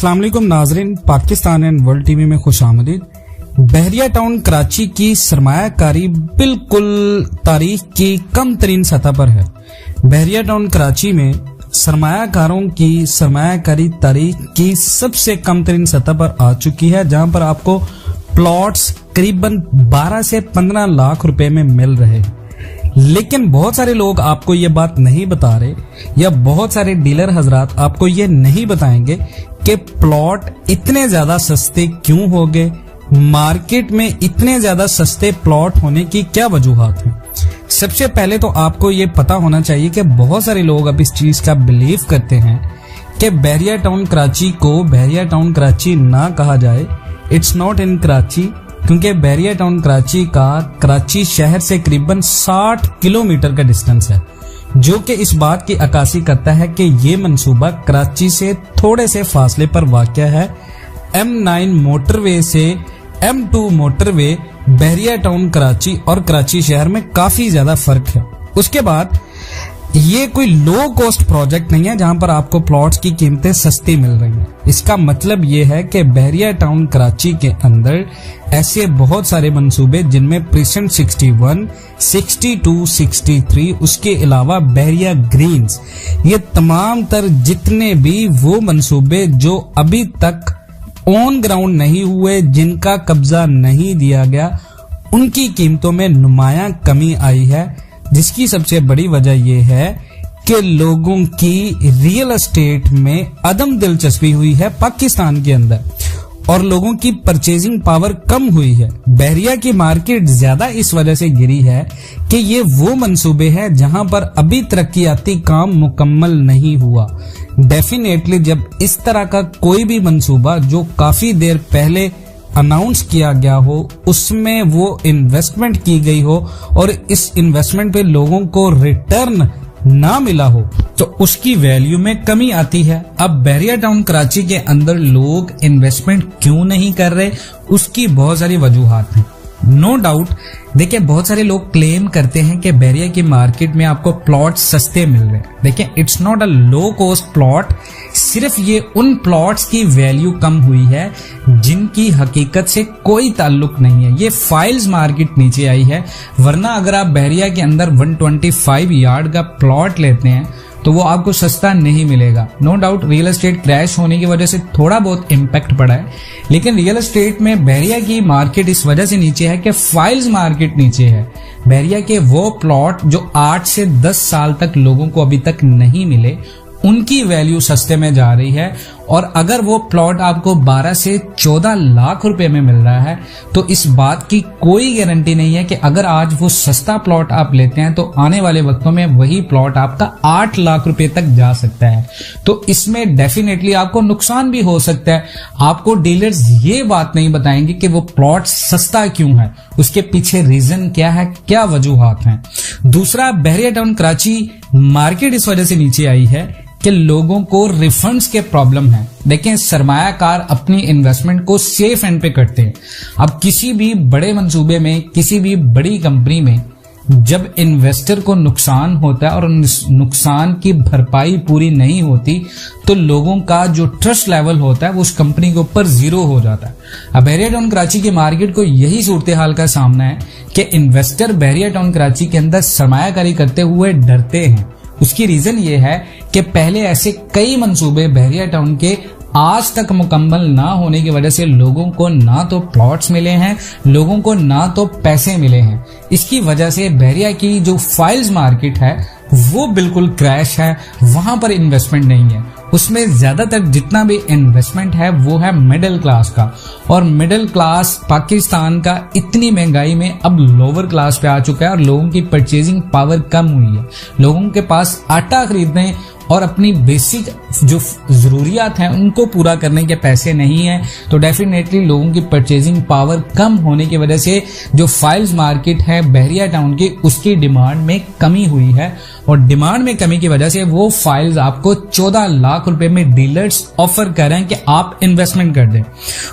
अस्सलाम वालेकुम नाजरीन, पाकिस्तान एंड वर्ल्ड टीवी में खुशामदीद। बहरिया टाउन कराची की सरमायाकारी बिल्कुल तारीख की कम तरीन सतह पर है। बहरिया टाउन कराची में सरमायाकारों की सरमायाकारी तारीख की सबसे कम तरीन सतह पर आ चुकी है, जहां पर आपको प्लॉट्स करीबन 12 से 15 लाख रुपए में मिल रहे हैं। लेकिन बहुत सारे लोग आपको ये बात नहीं बता रहे, या बहुत सारे डीलर हजरात आपको ये नहीं बताएंगे कि प्लॉट इतने ज्यादा सस्ते क्यों हो गए, मार्केट में इतने ज्यादा सस्ते प्लॉट होने की क्या वजूहात हैं। सबसे पहले तो आपको ये पता होना चाहिए कि बहुत सारे लोग अब इस चीज का बिलीव करते हैं कि बहरिया टाउन कराची को बहरिया टाउन कराची ना कहा जाए। इट्स नॉट इन कराची, क्योंकि बहरिया टाउन कराची का कराची शहर से करीबन 60 किलोमीटर का डिस्टेंस है, जो कि इस बात की अक्कासी करता है कि ये मंसूबा कराची से थोड़े से फासले पर वाक़या है। M9 मोटरवे से M2 मोटरवे बहरिया टाउन कराची और कराची शहर में काफी ज्यादा फर्क है। उसके बाद ये कोई लो कॉस्ट प्रोजेक्ट नहीं है जहां पर आपको प्लॉट्स की कीमतें सस्ती मिल रही हैं। इसका मतलब ये है कि बहरिया टाउन कराची के अंदर ऐसे बहुत सारे मंसूबे जिनमें प्रीसेंट 61, 62, 63, उसके अलावा बहरिया ग्रीन्स, ये तमाम तर जितने भी वो मंसूबे जो अभी तक ऑन ग्राउंड नहीं हुए, जिनका कब्जा नहीं दिया गया, उनकी कीमतों में नुमायां कमी आई है। जिसकी सबसे बड़ी वजह यह है कि लोगों की रियल एस्टेट में अदम दिलचस्पी हुई है पाकिस्तान के अंदर, और लोगों की परचेजिंग पावर कम हुई है। बहरिया की मार्केट ज्यादा इस वजह से गिरी है कि ये वो मंसूबे हैं जहां पर अभी तरक्याती काम मुकम्मल नहीं हुआ। डेफिनेटली जब इस तरह का कोई भी मंसूबा जो काफी देर पहले अनाउंस किया गया हो, उसमें वो इन्वेस्टमेंट की गई हो और इस इन्वेस्टमेंट पे लोगों को रिटर्न ना मिला हो, तो उसकी वैल्यू में कमी आती है। अब बहरिया टाउन कराची के अंदर लोग इन्वेस्टमेंट क्यों नहीं कर रहे, उसकी बहुत सारी वजूहात हैं। नो डाउट, देखिए बहुत सारे लोग क्लेम करते हैं कि बहरिया की मार्केट में आपको प्लॉट सस्ते मिल रहे हैं। देखिए it's not a low cost plot, सिर्फ ये उन प्लॉट्स की वैल्यू कम हुई है जिनकी हकीकत से कोई ताल्लुक नहीं है। ये फाइल्स मार्केट नीचे आई है, वरना अगर आप बहरिया के अंदर 125 यार्ड का प्लॉट लेते हैं तो वो आपको सस्ता नहीं मिलेगा। No doubt real estate crash होने की वजह से थोड़ा बहुत इम्पैक्ट पड़ा है, लेकिन रियल एस्टेट में बहरिया की मार्केट इस वजह से नीचे है कि फाइल्स मार्केट नीचे है। बहरिया के वो प्लॉट जो 8 से 10 साल तक लोगों को अभी तक नहीं मिले, उनकी वैल्यू सस्ते में जा रही है। और अगर वो प्लॉट आपको 12 से 14 लाख रुपए में मिल रहा है, तो इस बात की कोई गारंटी नहीं है कि अगर आज वो सस्ता प्लॉट आप लेते हैं तो आने वाले वक्तों में वही प्लॉट आपका 8 लाख रुपए तक जा सकता है। तो इसमें डेफिनेटली आपको नुकसान भी हो सकता है। आपको डीलर्स ये बात नहीं बताएंगे कि वो प्लॉट सस्ता क्यों है, उसके पीछे रीजन क्या है, क्या वजूहात हैं। दूसरा, बहरिया टाउन कराची मार्केट इस वजह से नीचे आई है कि लोगों को रिफंड्स के प्रॉब्लम है। देखें, सरमायाकार अपनी इन्वेस्टमेंट को सेफ एंड पे करते हैं। अब किसी भी बड़े मंसूबे में, किसी भी बड़ी कंपनी में जब इन्वेस्टर को नुकसान होता है और नुकसान की भरपाई पूरी नहीं होती, तो लोगों का जो ट्रस्ट लेवल होता है वो उस कंपनी के ऊपर जीरो हो जाता है। अब बहरिया टाउन कराची की मार्केट को यही सूरत हाल का सामना है कि इन्वेस्टर बहरिया टाउन कराची के अंदर सरमायाकारी करते हुए डरते हैं। उसकी रीजन ये है कि पहले ऐसे कई मंसूबे बहरिया टाउन के आज तक मुकम्मल ना होने की वजह से लोगों को ना तो प्लॉट्स मिले हैं, लोगों को ना तो पैसे मिले हैं। इसकी वजह से बहरिया की जो फाइल्स मार्केट है वो बिल्कुल क्रैश है, वहां पर इन्वेस्टमेंट नहीं है। उसमें ज्यादातर जितना भी इन्वेस्टमेंट है वो है मिडिल क्लास का, और मिडिल क्लास पाकिस्तान का इतनी महंगाई में अब लोअर क्लास पे आ चुका है और लोगों की परचेजिंग पावर कम हुई है। लोगों के पास आटा खरीदने और अपनी बेसिक जो जरूरियात हैं उनको पूरा करने के पैसे नहीं है, तो डेफिनेटली लोगों की परचेजिंग पावर कम होने की वजह से जो फाइल्स मार्केट है बहरिया टाउन की, उसकी डिमांड में कमी हुई है। और डिमांड में कमी की वजह से वो फाइल्स आपको 14 लाख रुपए में डीलर्स ऑफर कर रहे हैं कि आप इन्वेस्टमेंट कर दें।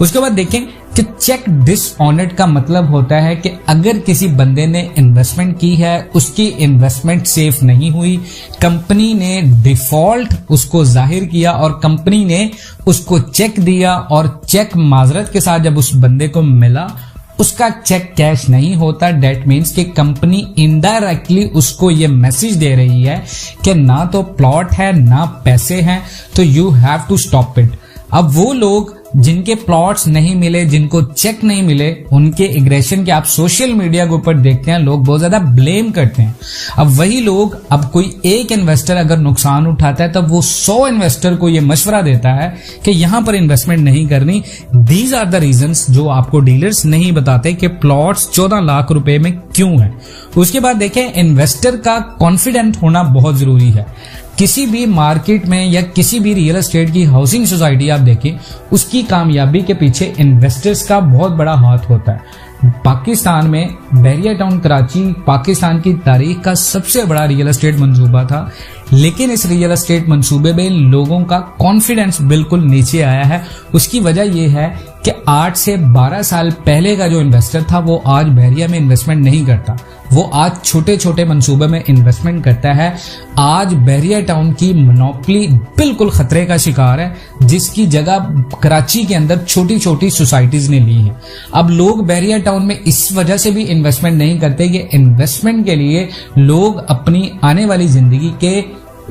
उसके बाद देखें कि चेक डिसऑनर्ड का मतलब होता है कि अगर किसी बंदे ने इन्वेस्टमेंट की है, उसकी इन्वेस्टमेंट सेफ नहीं हुई, कंपनी ने डिफॉल्ट उसको जाहिर किया और कंपनी ने उसको चेक दिया और चेक माजरत के साथ जब उस बंदे को मिला उसका चेक कैश नहीं होता, डेट मीन्स कि कंपनी इनडायरेक्टली उसको ये मैसेज दे रही है कि ना तो प्लॉट है ना पैसे हैं, तो you have to stop it. अब वो लोग जिनके प्लॉट्स नहीं मिले, जिनको चेक नहीं मिले, उनके एग्रेशन के आप सोशल मीडिया के ऊपर देखते हैं, लोग बहुत ज्यादा ब्लेम करते हैं। अब वही लोग, अब कोई एक इन्वेस्टर अगर नुकसान उठाता है तब वो 100 इन्वेस्टर को ये मशवरा देता है कि यहां पर इन्वेस्टमेंट नहीं करनी। दीज आर द रीजंस जो आपको डीलर्स नहीं बताते कि प्लॉट्स 14 लाख रुपए में क्यों है। उसके बाद देखें, इन्वेस्टर का कॉन्फिडेंट होना बहुत जरूरी है। किसी भी मार्केट में या किसी भी रियल एस्टेट की हाउसिंग सोसाइटी आप देखें, उसकी कामयाबी के पीछे इन्वेस्टर्स का बहुत बड़ा हाथ होता है। पाकिस्तान में बहरिया टाउन कराची पाकिस्तान की तारीख का सबसे बड़ा रियल एस्टेट मंसूबा था, लेकिन इस रियल एस्टेट मंसूबे में लोगों का कॉन्फिडेंस बिल्कुल नीचे आया है। उसकी वजह यह है कि 8 से 12 साल पहले का जो इन्वेस्टर था वो आज बहरिया में इन्वेस्टमेंट नहीं करता, वो आज छोटे छोटे मंसूबे में इन्वेस्टमेंट करता है। आज बहरिया टाउन की मोनोपोली बिल्कुल खतरे का शिकार है, जिसकी जगह कराची के अंदर छोटी छोटी सोसाइटीज ने ली है। अब लोग बहरिया टाउन में इस वजह से भी इन्वेस्टमेंट नहीं करते कि इन्वेस्टमेंट के लिए लोग अपनी आने वाली जिंदगी के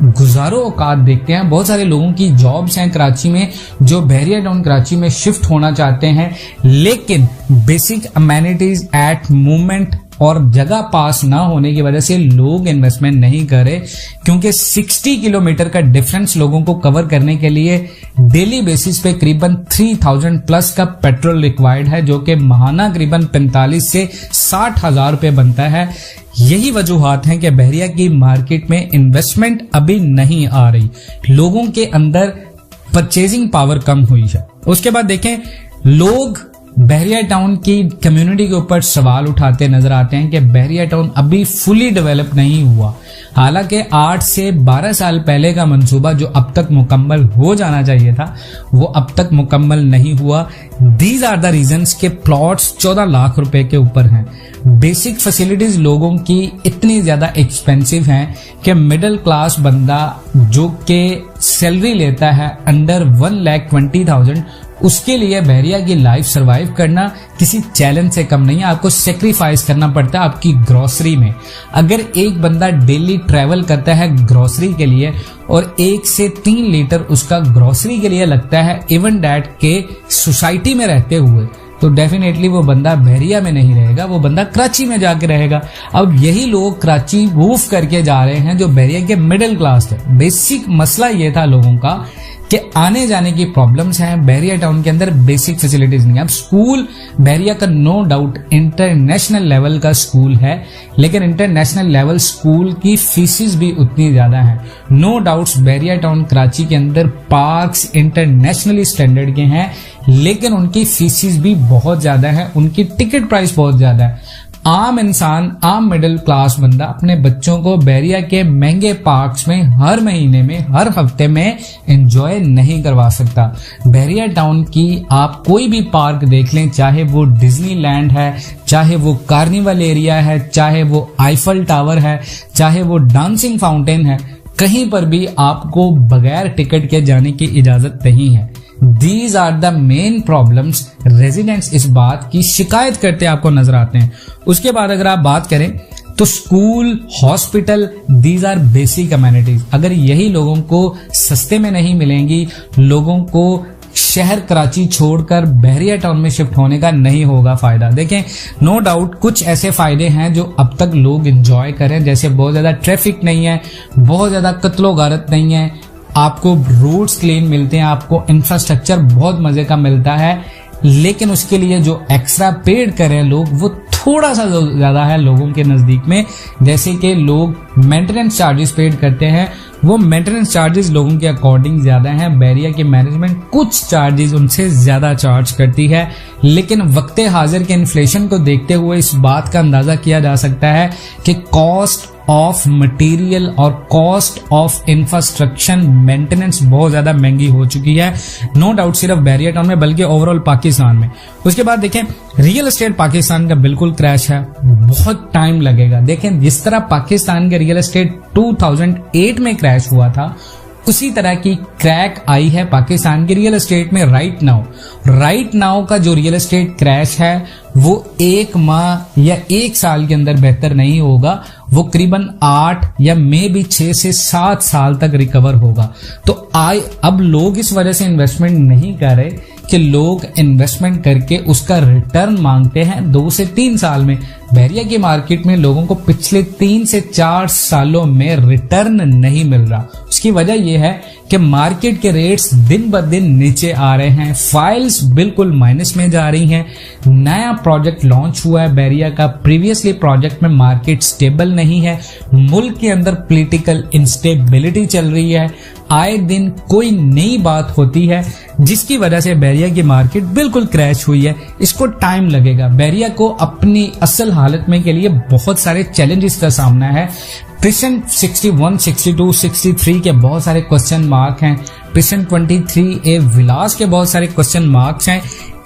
गुजारो औकात देखते हैं। बहुत सारे लोगों की जॉब्स हैं कराची में जो बहरिया टाउन कराची में शिफ्ट होना चाहते हैं, लेकिन बेसिक अमेनिटीज एट मूवमेंट और जगह पास ना होने की वजह से लोग इन्वेस्टमेंट नहीं करे, क्योंकि 60 किलोमीटर का डिफरेंस लोगों को कवर करने के लिए डेली बेसिस पे करीबन 3000 प्लस का पेट्रोल रिक्वायर्ड है, जो कि माहाना करीबन 45 से 60 हजार रुपए बनता है। यही वजूहात हैं कि बहरिया की मार्केट में इन्वेस्टमेंट अभी नहीं आ रही, लोगों के अंदर परचेजिंग पावर कम हुई है। उसके बाद देखें, लोग बहरिया टाउन की कम्युनिटी के ऊपर सवाल उठाते नजर आते हैं कि बहरिया टाउन अभी फुली डेवलप नहीं हुआ, हालांकि 8 से 12 साल पहले का मंसूबा जो अब तक मुकम्मल हो जाना चाहिए था वो अब तक मुकम्मल नहीं हुआ। दीज आर द रीजंस के प्लॉट्स 14 लाख रुपए के ऊपर हैं। बेसिक फैसिलिटीज लोगों की इतनी ज्यादा एक्सपेंसिव हैं कि मिडिल क्लास बंदा जो कि सैलरी लेता है अंडर 1,20,000, उसके लिए बहरिया की लाइफ सरवाइव करना किसी चैलेंज से कम नहीं है। आपको सेक्रीफाइस करना पड़ता है आपकी ग्रोसरी में। अगर एक बंदा डेली ट्रैवल करता है ग्रोसरी के लिए और 1 से 3 लीटर उसका ग्रोसरी के लिए लगता है, इवन डैट के सोसाइटी में रहते हुए, तो डेफिनेटली वो बंदा बहरिया में नहीं रहेगा, वो बंदा कराची में जाके रहेगा। अब यही लोग कराची मूव करके जा रहे हैं जो बहरिया के मिडिल क्लास थे। बेसिक मसला ये था लोगों का कि आने जाने की प्रॉब्लम्स हैं, बहरिया टाउन के अंदर बेसिक फैसिलिटीज नहीं है। अब स्कूल बहरिया का नो डाउट इंटरनेशनल लेवल का स्कूल है, लेकिन इंटरनेशनल लेवल स्कूल की फीसिस भी उतनी ज्यादा हैं। नो डाउट्स बहरिया टाउन कराची के अंदर पार्क्स इंटरनेशनली स्टैंडर्ड के हैं, लेकिन उनकी फीसिस भी बहुत ज्यादा है, उनकी टिकट प्राइस बहुत ज्यादा है। आम इंसान, आम मिडिल क्लास बंदा अपने बच्चों को बहरिया के महंगे पार्क्स में हर महीने में, हर हफ्ते में एंजॉय नहीं करवा सकता। बहरिया टाउन की आप कोई भी पार्क देख लें, चाहे वो डिज्नीलैंड है, चाहे वो कार्निवल एरिया है, चाहे वो आईफल टावर है, चाहे वो डांसिंग फाउंटेन है, कहीं पर भी आपको बगैर टिकट के जाने की इजाजत नहीं है। These are the main problems residents इस बात की शिकायत करते आपको नजर आते हैं। उसके बाद अगर आप बात करें तो school, hospital, these are basic amenities. अगर यही लोगों को सस्ते में नहीं मिलेंगी, लोगों को शहर कराची छोड़कर बहरिया टाउन में शिफ्ट होने का नहीं होगा फायदा। देखें, नो डाउट कुछ ऐसे फायदे हैं जो अब तक लोग एंजॉय करें, जैसे बहुत ज्यादा ट्रैफिक नहीं है, बहुत ज्यादा कत्लो गारत नहीं है, आपको रोड्स क्लीन मिलते हैं, आपको इंफ्रास्ट्रक्चर बहुत मजे का मिलता है, लेकिन उसके लिए जो एक्स्ट्रा पेड करें लोग वो थोड़ा सा ज्यादा है लोगों के नजदीक में। जैसे कि लोग मेंटेनेंस चार्जेस पेड करते हैं, वो मेंटेनेंस चार्जेस लोगों के अकॉर्डिंग ज्यादा हैं। बहरिया की मैनेजमेंट कुछ चार्जेस उनसे ज्यादा चार्ज करती है, लेकिन वक्ते हाजिर के इन्फ्लेशन को देखते हुए इस बात का अंदाजा किया जा सकता है कि कॉस्ट ऑफ मटेरियल और कॉस्ट ऑफ इंफ्रास्ट्रक्चर मेंटेनेंस बहुत ज्यादा महंगी हो चुकी है, नो डाउट सिर्फ बहरिया टाउन में बल्कि ओवरऑल पाकिस्तान में। उसके बाद देखें रियल एस्टेट पाकिस्तान का बिल्कुल क्रैश है, बहुत टाइम लगेगा। देखें जिस तरह पाकिस्तान के रियल एस्टेट 2008 में क्रैश हुआ था, उसी तरह की क्रैक आई है पाकिस्तान के रियल एस्टेट में राइट नाउ का जो रियल एस्टेट क्रैश है वो 1 माह या 1 साल के अंदर बेहतर नहीं होगा, वो करीबन 8 या मे भी 6 से 7 साल तक रिकवर होगा। तो अब लोग इस वजह से इन्वेस्टमेंट नहीं कर रहे कि लोग इन्वेस्टमेंट करके उसका रिटर्न मांगते हैं 2 से 3 साल में। बहरिया की मार्केट में लोगों को पिछले 3 से 4 सालों में रिटर्न नहीं मिल रहा। उसकी वजह यह है कि मार्केट के रेट्स दिन ब दिन नीचे आ रहे हैं, फाइल्स बिल्कुल माइनस में जा रही हैं। नया प्रोजेक्ट लॉन्च हुआ है बहरिया का, प्रीवियसली प्रोजेक्ट में मार्केट स्टेबल नहीं है, मुल्क के अंदर पॉलिटिकल इंस्टेबिलिटी चल रही है, आए दिन कोई नई बात होती है जिसकी वजह से बहरिया की मार्केट बिल्कुल क्रैश हुई है। इसको टाइम लगेगा, बहरिया को अपनी असल हालत में के लिए बहुत सारे चैलेंजेस का सामना है। प्रिशन 61, 62, 63 के बहुत सारे क्वेश्चन मार्क हैं, प्रिशन 23A विलास के बहुत सारे क्वेश्चन मार्क्स हैं।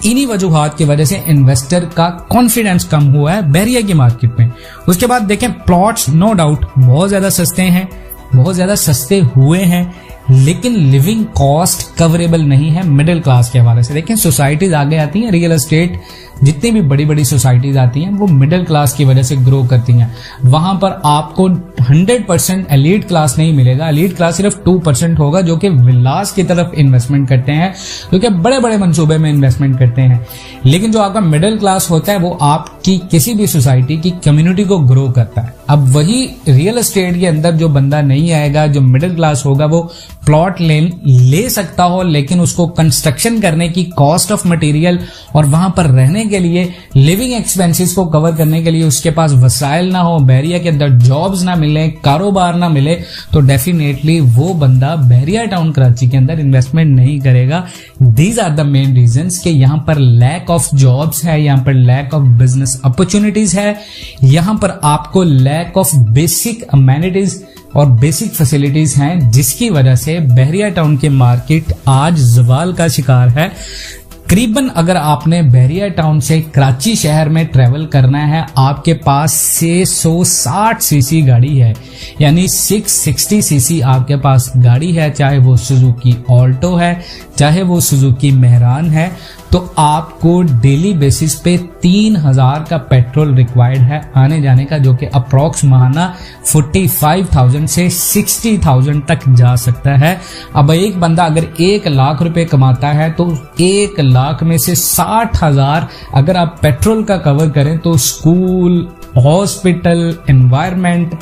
इन्हीं वजूहात की वजह से इन्वेस्टर का कॉन्फिडेंस कम हुआ है बहरिया की मार्केट में। उसके बाद देखें प्लॉट्स नो डाउट बहुत ज्यादा सस्ते हैं, बहुत ज्यादा सस्ते हुए हैं, लेकिन लिविंग कॉस्ट कवरेबल नहीं है मिडिल क्लास के हवाले से। देखें सोसाइटीज आगे आती हैं, रियल एस्टेट जितनी भी बड़ी बड़ी सोसाइटीज आती हैं वो मिडिल क्लास की वजह से ग्रो करती हैं। वहां पर आपको 100% एलीट क्लास नहीं मिलेगा, एलीट क्लास सिर्फ 2% होगा जो कि विलास की तरफ इन्वेस्टमेंट करते हैं, जो कि बड़े बड़े मंसूबे में इन्वेस्टमेंट करते हैं। लेकिन जो आपका मिडिल क्लास होता है वो आपकी किसी भी सोसाइटी की कम्युनिटी को ग्रो करता है। अब वही रियल एस्टेट के अंदर जो बंदा नहीं आएगा, जो मिडिल क्लास होगा, वो प्लॉट ले सकता हो, लेकिन उसको कंस्ट्रक्शन करने की कॉस्ट ऑफ मटेरियल और वहां पर रहने के लिए लिविंग एक्सपेंसेस को कवर करने के लिए उसके पास वसाइल ना हो, बहरिया के अंदर जॉब्स ना मिले, कारोबार ना मिले, तो डेफिनेटली वो बंदा बहरिया टाउन कराची के अंदर इन्वेस्टमेंट नहीं करेगा। These are the main reasons कि यहाँ पर लैक ऑफ जॉब्स है, यहाँ पर लैक ऑफ बिजनेस अपॉर्चुनिटीज है, यहाँ पर आपको लैक ऑफ बेसिक अमेनिटीज और बेसिक फैसिलिटीज हैं, जिसकी वजह से बहरिया टाउन की मार्केट आज जवाल का शिकार है। करीबन अगर आपने बहरिया टाउन से कराची शहर में ट्रेवल करना है, आपके पास 660 सीसी गाड़ी है, यानी 660 सीसी आपके पास गाड़ी है, चाहे वो सुजुकी ऑल्टो है, चाहे वो सुजुकी मेहरान है, तो आपको डेली बेसिस पे 3000 का पेट्रोल रिक्वायर्ड है आने जाने का, जो कि अप्रॉक्स महाना 45,000 से 60,000 तक जा सकता है। अब एक बंदा अगर 1 लाख रुपए कमाता है तो 1 लाख में से 60,000 अगर आप पेट्रोल का कवर करें तो स्कूल, हॉस्पिटल, एनवायरनमेंट,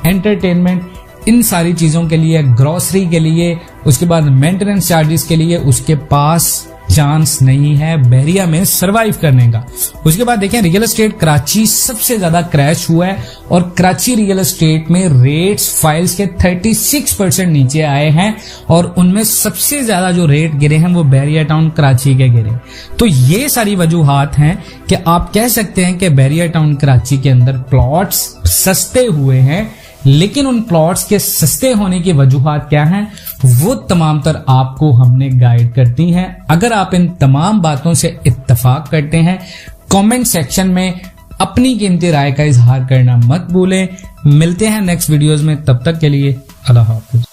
एंटरटेनमेंट, इन सारी चीजों के लिए, ग्रोसरी के लिए, उसके बाद मेंटेनेंस चार्जेस के लिए उसके पास चांस नहीं है बहरिया में सरवाइव करने का। उसके बाद देखें रियल एस्टेट कराची सबसे ज्यादा क्रैश हुआ है और कराची रियल एस्टेट में रेट्स फाइल्स के 36% नीचे आए हैं और उनमें सबसे ज्यादा जो रेट गिरे हैं वो बहरिया टाउन कराची के गिरे। तो ये सारी वजूहात हैं कि आप कह सकते हैं कि बहरिया टाउन कराची के अंदर प्लॉट्स सस्ते हुए हैं, लेकिन उन प्लॉट्स के सस्ते होने की वजूहात क्या हैं वो तमाम तर आपको हमने गाइड करती हैं। अगर आप इन तमाम बातों से इत्तेफाक करते हैं, कमेंट सेक्शन में अपनी कीमती राय का इजहार करना मत भूलें। मिलते हैं नेक्स्ट वीडियोस में, तब तक के लिए अल्लाह हाफिज।